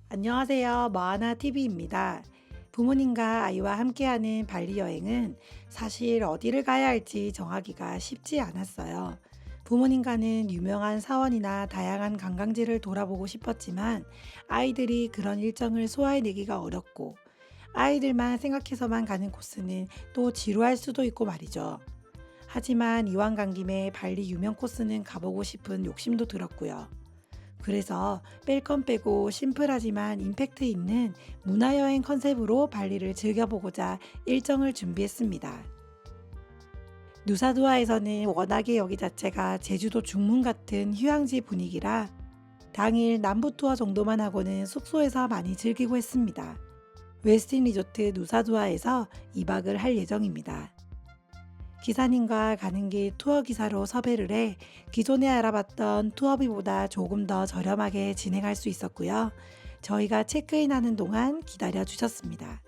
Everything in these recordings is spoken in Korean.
안녕하세요. 뭐하나TV입니다. 부모님과 아이와 함께하는 발리 여행은 사실 어디를 가야 할지 정하기가 쉽지 않았어요. 부모님과는 유명한 사원이나 다양한 관광지를 돌아보고 싶었지만 아이들이 그런 일정을 소화해내기가 어렵고 아이들만 생각해서만 가는 코스는 또 지루할 수도 있고 말이죠. 하지만 이왕 간 김에 발리 유명 코스는 가보고 싶은 욕심도 들었고요. 그래서 뺄 건 빼고 심플하지만 임팩트 있는 문화여행 컨셉으로 발리를 즐겨보고자 일정을 준비했습니다. 누사두아에서는 워낙에 여기 자체가 제주도 중문 같은 휴양지 분위기라 당일 남부 투어 정도만 하고는 숙소에서 많이 즐기고 했습니다. 웨스틴 리조트 누사두아에서 2박을 할 예정입니다. 기사님과 가는 길 투어 기사로 섭외를 해 기존에 알아봤던 투어비보다 조금 더 저렴하게 진행할 수 있었고요. 저희가 체크인하는 동안 기다려 주셨습니다.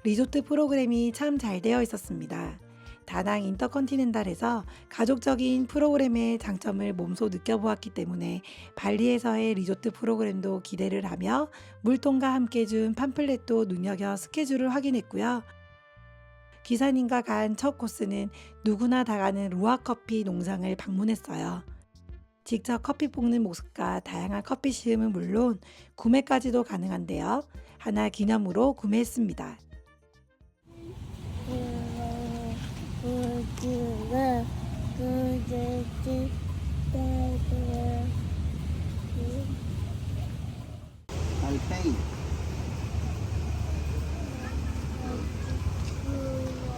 리조트 프로그램이 참 잘 되어 있었습니다. 다낭 인터컨티넨탈에서 가족적인 프로그램의 장점을 몸소 느껴보았기 때문에 발리에서의 리조트 프로그램도 기대를 하며 물통과 함께 준 팜플렛도 눈여겨 스케줄을 확인했고요. 기사님과 간 첫 코스는 누구나 다 가는 루아커피 농장을 방문했어요. 직접 커피 볶는 모습과 다양한 커피 시음은 물론 구매까지도 가능한데요. 하나 기념으로 구매했습니다. Alpay.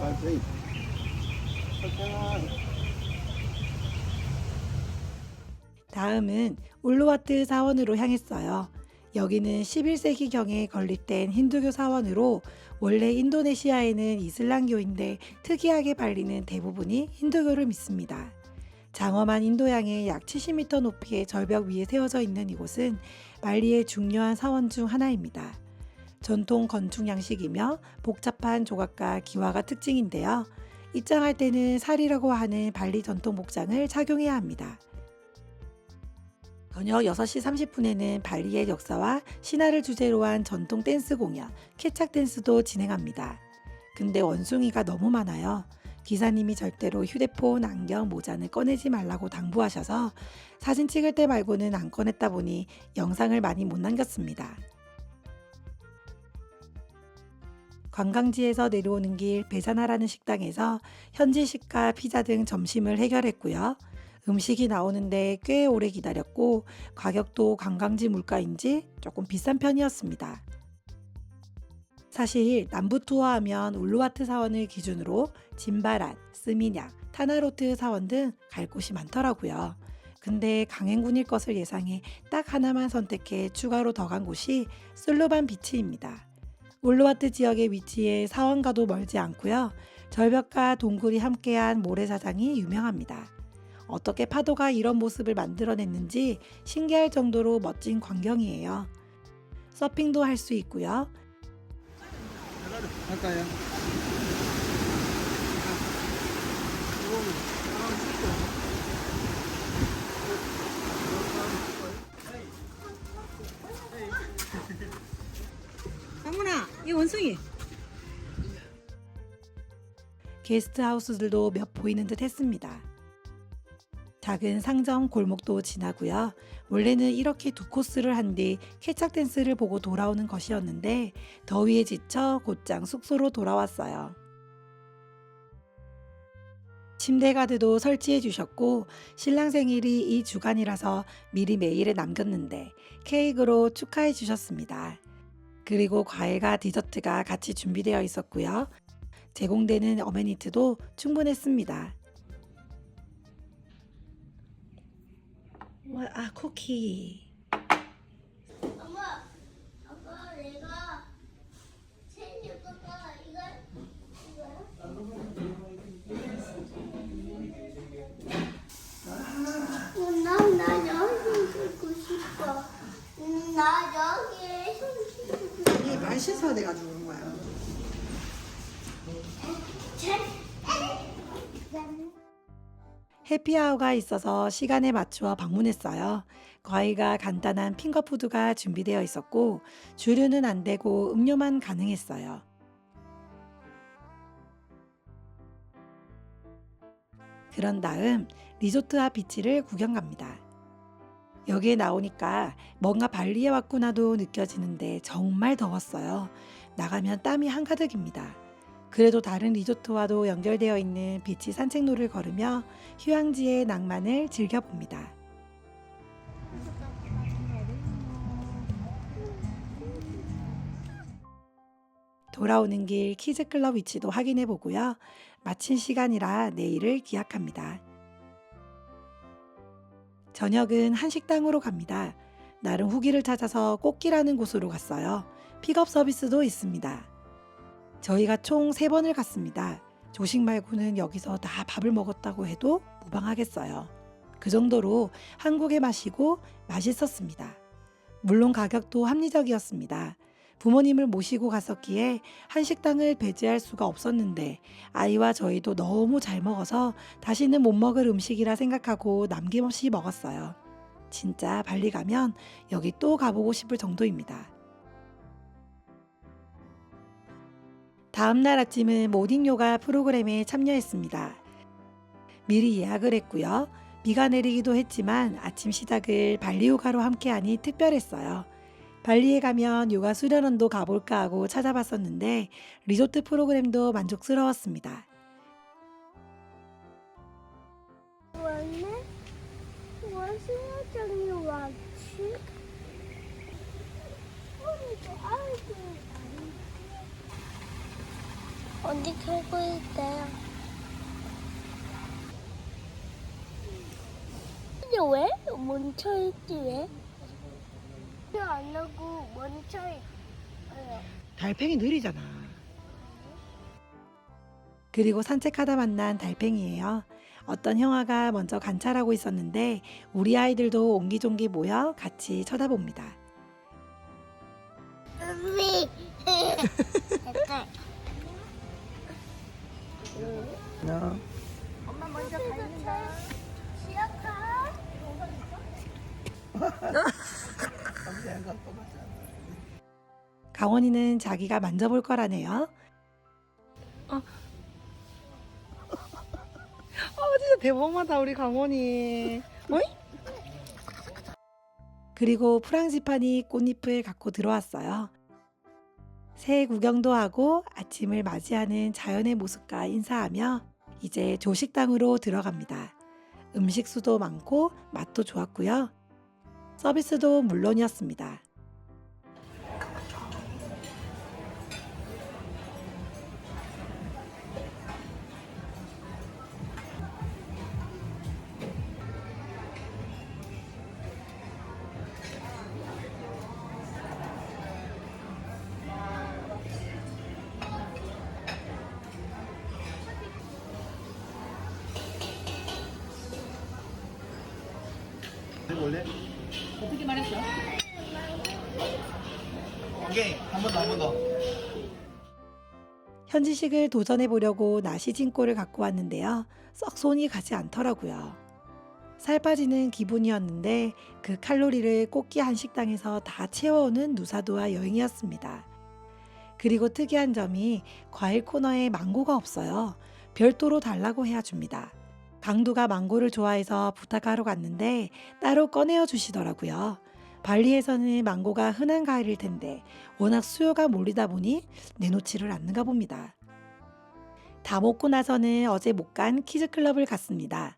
Alpay. 다음은 울루와트 사원으로 향했어요. 여기는 11세기경에 건립된 힌두교 사원으로 원래 인도네시아에는 이슬람교인데 특이하게 발리는 대부분이 힌두교를 믿습니다. 장엄한 인도양의 약 70m 높이의 절벽 위에 세워져 있는 이곳은 발리의 중요한 사원 중 하나입니다. 전통 건축 양식이며 복잡한 조각과 기와가 특징인데요. 입장할 때는 살이라고 하는 발리 전통 복장을 착용해야 합니다. 저녁 6시 30분에는 발리의 역사와 신화를 주제로 한 전통 댄스 공연, 케착 댄스도 진행합니다. 근데 원숭이가 너무 많아요. 기사님이 절대로 휴대폰, 안경, 모자는 꺼내지 말라고 당부하셔서 사진 찍을 때 말고는 안 꺼냈다 보니 영상을 많이 못 남겼습니다. 관광지에서 내려오는 길 베사나라는 식당에서 현지식과 피자 등 점심을 해결했고요. 음식이 나오는데 꽤 오래 기다렸고 가격도 관광지 물가인지 조금 비싼 편이었습니다. 사실 남부 투어하면 울루와트 사원을 기준으로 짐바란, 스미냑, 타나로트 사원 등 갈 곳이 많더라고요. 근데 강행군일 것을 예상해 딱 하나만 선택해 추가로 더 간 곳이 슬루반 비치입니다. 울루와트 지역에 위치해 사원과도 멀지 않고요. 절벽과 동굴이 함께한 모래사장이 유명합니다. 어떻게 파도가 이런 모습을 만들어냈는지 신기할 정도로 멋진 광경이에요. 서핑도 할 수 있고요. 할까요? 강훈아, 이 원숭이. 게스트하우스들도 몇 보이는 듯 했습니다. 작은 상점 골목도 지나고요. 원래는 이렇게 두 코스를 한 뒤 케착 댄스를 보고 돌아오는 것이었는데 더위에 지쳐 곧장 숙소로 돌아왔어요. 침대 가드도 설치해 주셨고 신랑 생일이 이 주간이라서 미리 메일에 남겼는데 케이크로 축하해 주셨습니다. 그리고 과일과 디저트가 같이 준비되어 있었고요. 제공되는 어메니트도 충분했습니다. 아, 쿠키. 엄마, 아까 내가 생일 거가 이거야? 나 여기 씻고 싶어. 나 여기 손 씻고 싶어. 이게 말 씻어야 돼가지고 그런 거야. 해피아워가 있어서 시간에 맞추어 방문했어요. 과일과 간단한 핑거푸드가 준비되어 있었고 주류는 안 되고 음료만 가능했어요. 그런 다음 리조트 앞 비치를 구경 갑니다. 여기에 나오니까 뭔가 발리에 왔구나도 느껴지는데 정말 더웠어요. 나가면 땀이 한가득입니다. 그래도 다른 리조트와도 연결되어 있는 비치 산책로를 걸으며 휴양지의 낭만을 즐겨봅니다. 돌아오는 길 키즈클럽 위치도 확인해 보고요. 마친 시간이라 내일을 기약합니다. 저녁은 한식당으로 갑니다. 나름 후기를 찾아서 꽃기라는 곳으로 갔어요. 픽업 서비스도 있습니다. 저희가 총 3번을 갔습니다. 조식 말고는 여기서 다 밥을 먹었다고 해도 무방하겠어요. 그 정도로 한국의 맛이고 맛있었습니다. 물론 가격도 합리적이었습니다. 부모님을 모시고 갔었기에 한식당을 배제할 수가 없었는데 아이와 저희도 너무 잘 먹어서 다시는 못 먹을 음식이라 생각하고 남김없이 먹었어요. 진짜 발리 가면 여기 또 가보고 싶을 정도입니다. 다음날 아침은 모닝 요가 프로그램에 참여했습니다. 미리 예약을 했고요. 비가 내리기도 했지만 아침 시작을 발리 요가로 함께하니 특별했어요. 발리에 가면 요가 수련원도 가볼까 하고 찾아봤었는데 리조트 프로그램도 만족스러웠습니다. 원래 수영장에 왔지? 어디 가고 있대요? 근데 왜 멈춰있지 왜? 안 하고 멈춰있어요. 달팽이 느리잖아. 그리고 산책하다 만난 달팽이예요. 어떤 형아가 먼저 관찰하고 있었는데 우리 아이들도 옹기종기 모여 같이 쳐다봅니다. 으미. 엄마 먼저 가는다. 시작하. 강원이는 자기가 만져볼 거라네요. 진짜 대범하다 우리 강원이. 어이? 그리고 프랑지파니 꽃잎을 갖고 들어왔어요. 새 구경도 하고 아침을 맞이하는 자연의 모습과 인사하며 이제 조식당으로 들어갑니다. 음식 수도 많고 맛도 좋았고요. 서비스도 물론이었습니다. 원래 어떻게 말했어? 오케이 한 번 더 한 번 더. 현지식을 도전해 보려고 나시진꼬를 갖고 왔는데요. 썩 손이 가지 않더라고요. 살 빠지는 기분이었는데 그 칼로리를 꽃기 한식당에서 다 채워오는 누사도와 여행이었습니다. 그리고 특이한 점이 과일 코너에 망고가 없어요. 별도로 달라고 해야 줍니다. 강두가 망고를 좋아해서 부탁하러 갔는데 따로 꺼내어 주시더라고요. 발리에서는 망고가 흔한 과일일 텐데 워낙 수요가 몰리다 보니 내놓지를 않는가 봅니다. 다 먹고 나서는 어제 못 간 키즈클럽을 갔습니다.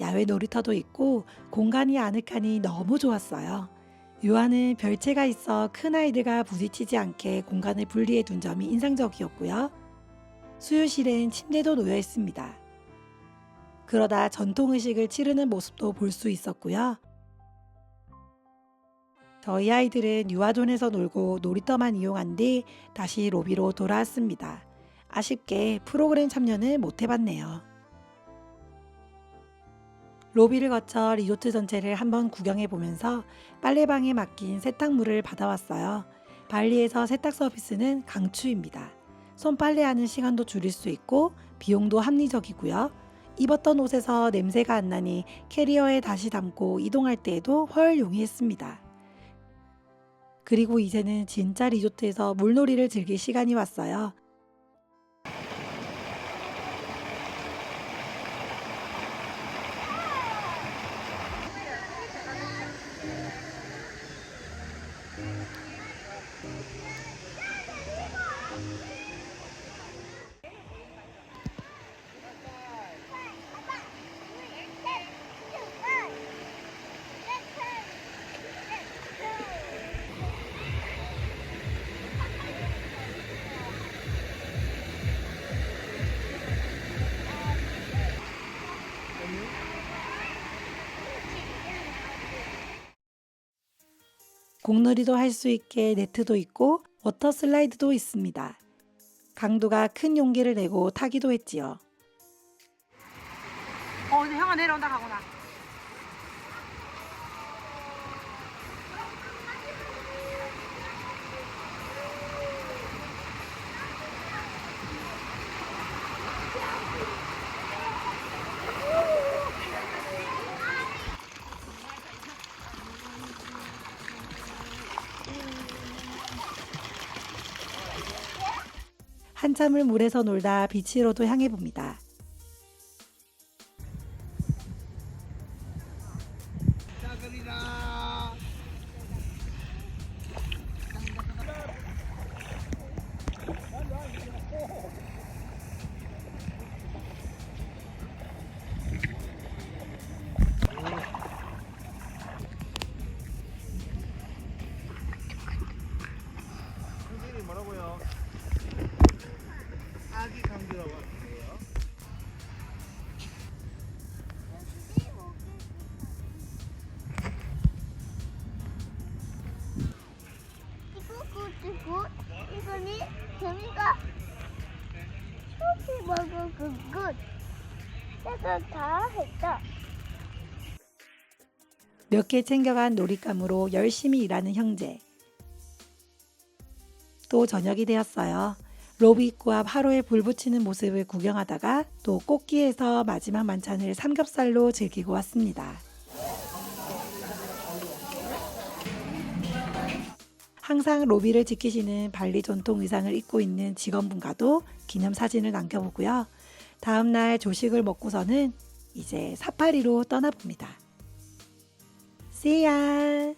야외 놀이터도 있고 공간이 아늑하니 너무 좋았어요. 유아는 별채가 있어 큰 아이들과 부딪히지 않게 공간을 분리해 둔 점이 인상적이었고요. 수유실엔 침대도 놓여 있습니다. 그러다 전통의식을 치르는 모습도 볼 수 있었고요. 저희 아이들은 유아존에서 놀고 놀이터만 이용한 뒤 다시 로비로 돌아왔습니다. 아쉽게 프로그램 참여는 못 해봤네요. 로비를 거쳐 리조트 전체를 한번 구경해 보면서 빨래방에 맡긴 세탁물을 받아왔어요. 발리에서 세탁 서비스는 강추입니다. 손빨래하는 시간도 줄일 수 있고 비용도 합리적이고요. 입었던 옷에서 냄새가 안 나니 캐리어에 다시 담고 이동할 때에도 헐용이했습니다. 그리고 이제는 진짜 리조트에서 물놀이를 즐길 시간이 왔어요. 공놀이도 할 수 있게 네트도 있고 워터 슬라이드도 있습니다. 강도가 큰 용기를 내고 타기도 했지요. 이제 형아 내려온다 가구나. 한참을 물에서 놀다 비치로도 향해 봅니다. 선생님이 뭐라고요? 아기 강주라고 하는데요. 이거 이거니 재미가 초기 먹어 굿. 내가 다 했다. 몇 개 챙겨간 놀잇감으로 열심히 일하는 형제. 또 저녁이 되었어요. 로비 입구 앞 화로에 불 붙이는 모습을 구경하다가 또 꽃기에서 마지막 만찬을 삼겹살로 즐기고 왔습니다. 항상 로비를 지키시는 발리 전통 의상을 입고 있는 직원분과도 기념사진을 남겨보고요. 다음날 조식을 먹고서는 이제 사파리로 떠나봅니다. See ya!